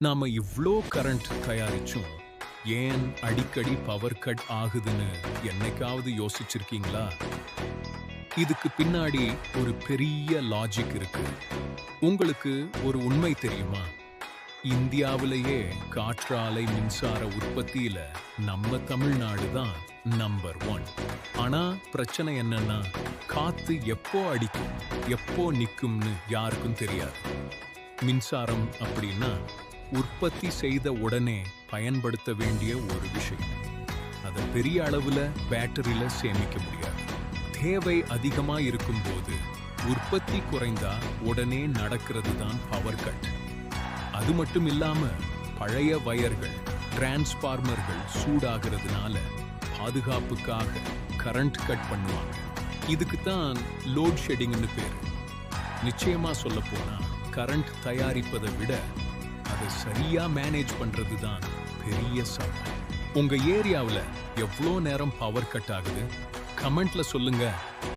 நாம இவ்ளோ கரண்ட் தயாரிச்சும் ஏன் அடிக்கடி பவர் கட் ஆகுதுன்னு என்னைக்காவது யோசிச்சிருக்கீங்களா? இதுக்கு பின்னாடி ஒரு பெரிய லாஜிக் இருக்கு. உங்களுக்கு ஒரு உண்மை தெரியுமா? இந்தியாவிலேயே காற்றாலை மின்சார உற்பத்தியில நம்ம தமிழ்நாடு தான் நம்பர் 1. ஆனா பிரச்சனை என்னன்னா, காத்து எப்போ அடிக்கும் எப்போ நிக்கும்னு யாருக்கும் தெரியாது. மின்சாரம் அப்படின்னா உற்பத்தி செய்த உடனே பயன்படுத்த வேண்டிய ஒரு விஷயம். அதை பெரிய அளவுல பேட்டரியில சேமிக்க முடியாது. தேவை அதிகமா இருக்கும்போது உற்பத்தி குறைந்தா உடனே நடக்கிறது தான் பவர் கட். அது மட்டும் இல்லாம பழைய வயர்கள், டிரான்ஸ்பார்மர்கள் சூடாகிறதுனால பாதுகாப்புக்காக கரண்ட் கட் பண்ணுவாங்க. இதுக்கு தான் லோட் ஷெட்டிங்னு பேரு. நிச்சயமா சொல்ல போனா கரண்ட் தயாரிப்பதை விட அதை சரியா மேனேஜ் பண்றது தான் பெரிய சவால். உங்க ஏரியாவுல எவ்வளோ நேரம் பவர் கட் ஆகுது? கமெண்ட்ல சொல்லுங்க.